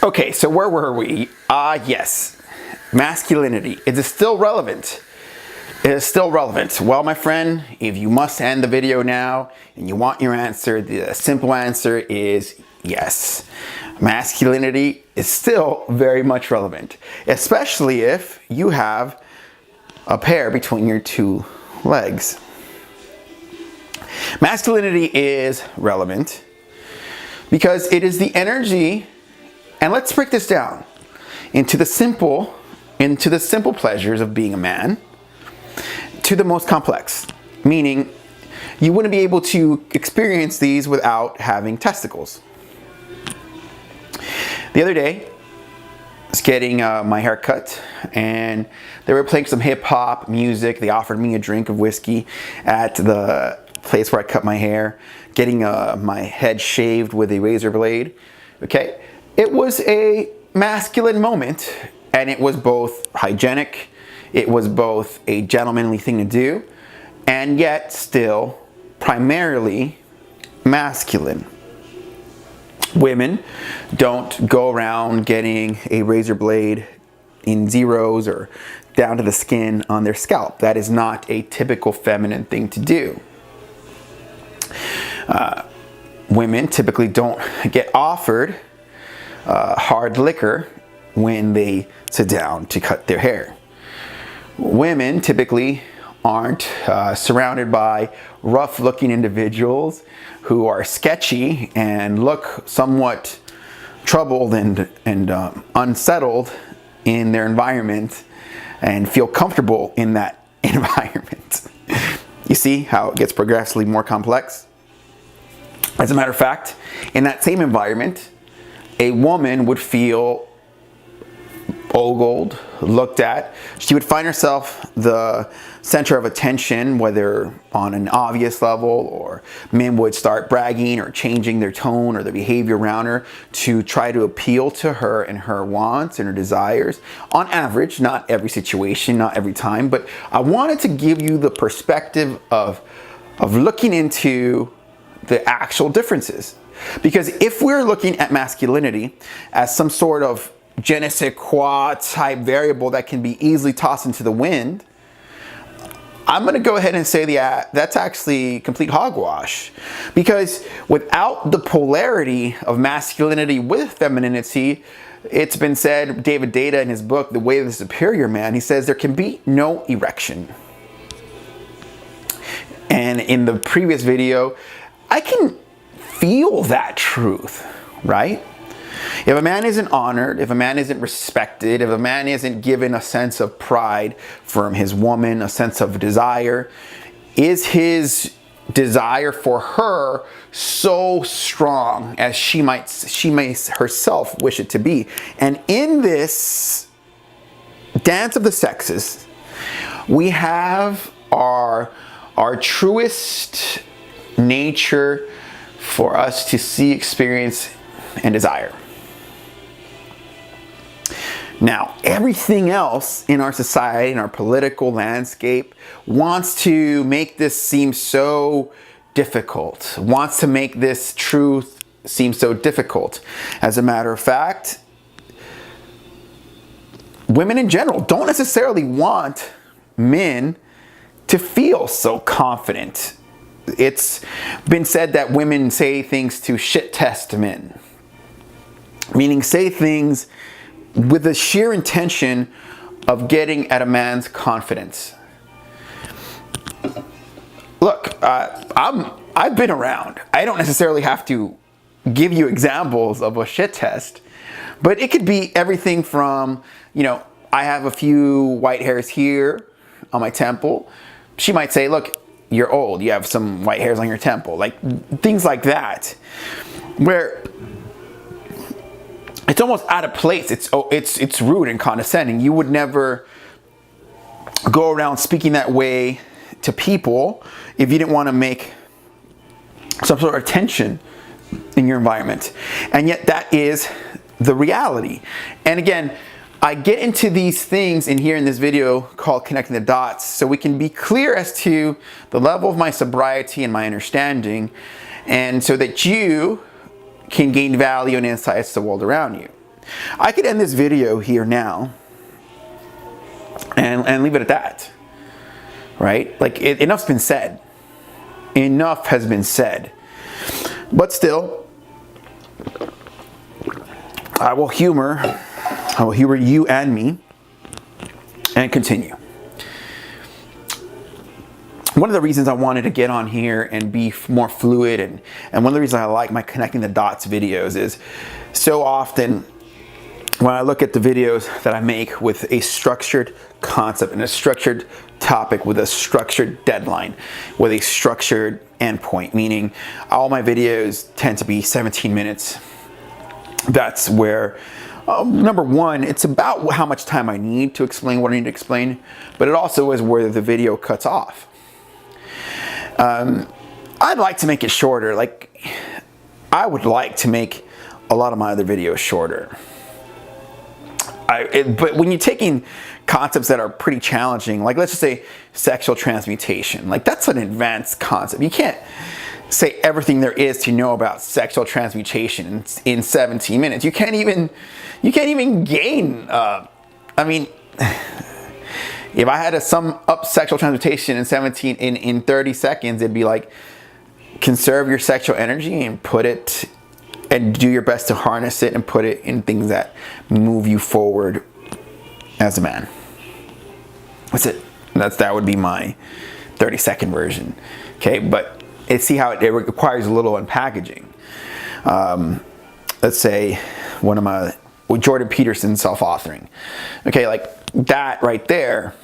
Okay, so where were we? Yes, masculinity. Is it still relevant? It is still relevant. Well, my friend, if you must end the video now and you want your answer, the simple answer is yes. Masculinity is still very much relevant, especially if you have a pair between your two legs. Masculinity is relevant because it is the energy, and let's break this down into the simple pleasures of being a man to the most complex, meaning you wouldn't be able to experience these without having testicles. The other day, I was getting my hair cut, and they were playing some hip hop music. They offered me a drink of whiskey at the place where I cut my hair, getting my head shaved with a razor blade. Okay, it was a masculine moment, and it was both hygienic, it was both a gentlemanly thing to do, and yet still primarily masculine. Women don't go around getting a razor blade in zeros or down to the skin on their scalp. That is not a typical feminine thing to do. Women typically don't get offered hard liquor when they sit down to cut their hair. Women typically aren't surrounded by rough-looking individuals who are sketchy and look somewhat troubled and unsettled in their environment and feel comfortable in that environment. You see how it gets progressively more complex? As a matter of fact, in that same environment, a woman would feel ogled, looked at. She would find herself the center of attention, whether on an obvious level, or men would start bragging or changing their tone or their behavior around her to try to appeal to her and her wants and her desires. On average, not every situation, not every time, but I wanted to give you the perspective of looking into the actual differences. Because if we're looking at masculinity as some sort of je ne sais quoi type variable that can be easily tossed into the wind, I'm going to go ahead and say that's actually complete hogwash. Because without the polarity of masculinity with femininity, it's been said, David Data in his book, The Way of the Superior Man, he says there can be no erection. And in the previous video, I can feel that truth, right? If a man isn't honored, if a man isn't respected, if a man isn't given a sense of pride from his woman, a sense of desire, is his desire for her so strong as she may herself wish it to be? And in this dance of the sexes, we have our truest nature for us to see, experience, and desire. Now, everything else in our society, in our political landscape, wants to make this seem so difficult, wants to make this truth seem so difficult. As a matter of fact, women in general don't necessarily want men to feel so confident. It's been said that women say things to shit test men, meaning say things with the sheer intention of getting at a man's confidence. Look, I've been around. I don't necessarily have to give you examples of a shit test, but it could be everything from, I have a few white hairs here on my temple. She might say, look, you're old, you have some white hairs on your temple. Like things like that, where it's almost out of place. It's rude and condescending. You would never go around speaking that way to people if you didn't want to make some sort of tension in your environment. And yet that is the reality. And again, I get into these things in here in this video called Connecting the Dots so we can be clear as to the level of my sobriety and my understanding, and so that you can gain value and insights to the world around you. I could end this video here now and leave it at that, right? Like, enough's been said. Enough has been said. But still, I will humor you and me and continue. One of the reasons I wanted to get on here and be more fluid, and one of the reasons I like my connecting the dots videos is so often when I look at the videos that I make with a structured concept and a structured topic with a structured deadline, with a structured endpoint, meaning all my videos tend to be 17 minutes. That's where, number one, it's about how much time I need to explain what I need to explain, but it also is where the video cuts off. I'd like to make it shorter. Like, I would like to make a lot of my other videos shorter. But when you're taking concepts that are pretty challenging, like let's just say sexual transmutation, like that's an advanced concept. You can't say everything there is to know about sexual transmutation in 17 minutes. You can't even gain. I mean, if I had to sum up sexual transmutation in 30 seconds, it'd be like, conserve your sexual energy and put it, and do your best to harness it and put it in things that move you forward as a man. That's it. That would be my 30-second version. Okay, but see how it requires a little unpackaging. Let's say Jordan Peterson self-authoring. Okay, like that right there.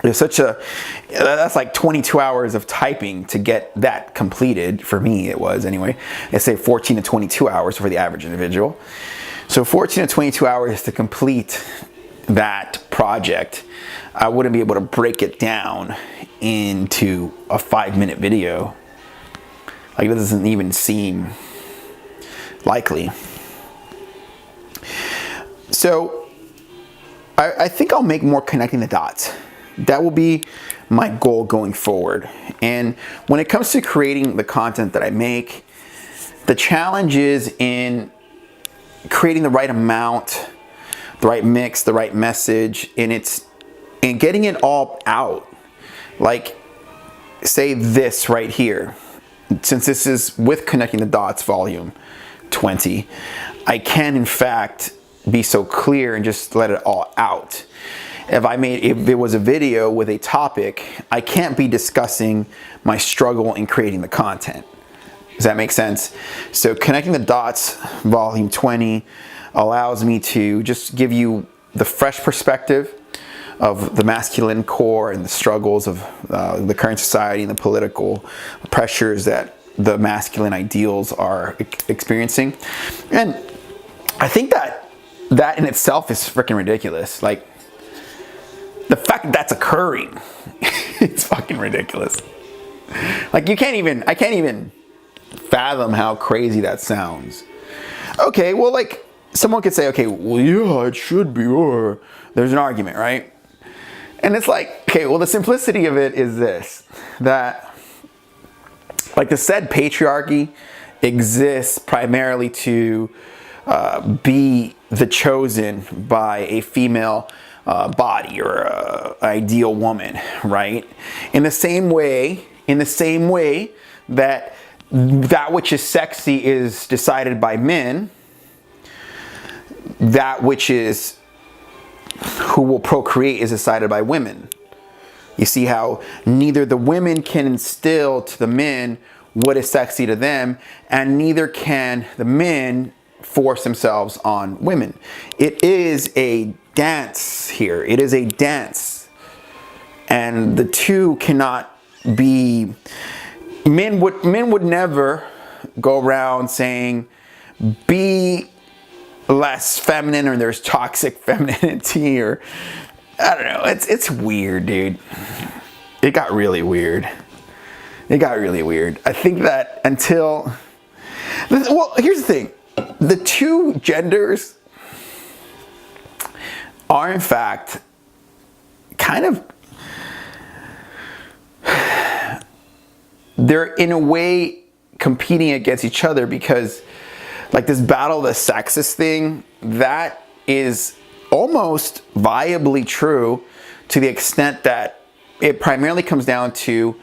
There's that's like 22 hours of typing to get that completed. For me, it was anyway. I say 14 to 22 hours for the average individual. So 14 to 22 hours to complete that project. I wouldn't be able to break it down into a 5-minute video. Like, it doesn't even seem likely. So I think I'll make more connecting the dots. That will be my goal going forward. And when it comes to creating the content that I make, the challenge is in creating the right amount, the right mix, the right message, and getting it all out. Like, say this right here. Since this is with Connecting the Dots volume 20, I can in fact be so clear and just let it all out. If there was a video with a topic, I can't be discussing my struggle in creating the content. Does that make sense? So Connecting the Dots volume 20 allows me to just give you the fresh perspective of the masculine core and the struggles of the current society and the political pressures that the masculine ideals are experiencing. And I think that in itself is freaking ridiculous. Like, the fact that that's occurring, it's fucking ridiculous. Like, I can't even fathom how crazy that sounds. Okay, well, like, someone could say, okay, well, yeah, it should be, or there's an argument, right? And it's like, okay, well, the simplicity of it is this, that, like, the said patriarchy exists primarily to be the chosen by a female body or ideal woman, right? In the same way that which is sexy is decided by men, that which is who will procreate is decided by women. You see how neither the women can instill to the men what is sexy to them, and neither can the men force themselves on women. It is a dance here. It is a dance. And the two cannot be... Men would never go around saying, be less feminine, or there's toxic femininity, or I don't know. It's weird, dude. It got really weird. I think that until... Well, here's the thing. The two genders are in fact kind of... They're in a way competing against each other, because like this battle of the sexes thing, that is almost viably true to the extent that it primarily comes down to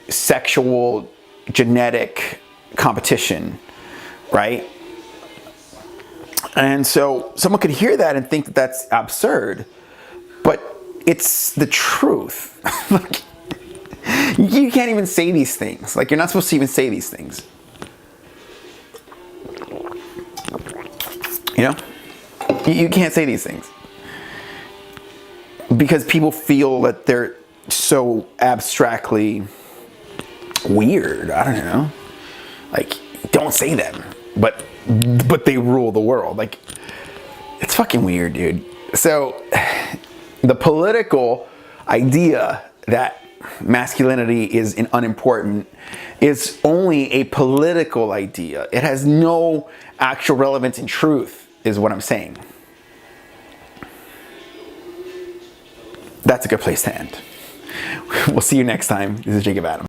sexual genetic competition, right? And so someone could hear that and think that that's absurd, but it's the truth. Like, you can't even say these things. Like, you're not supposed to even say these things. You know? You can't say these things. Because people feel that they're so abstractly weird. I don't know. Like, don't say them. But they rule the world. Like, it's fucking weird, dude. So, the political idea that masculinity is unimportant is only a political idea. It has no actual relevance in truth, is what I'm saying. That's a good place to end. We'll see you next time. This is Jacob Adams.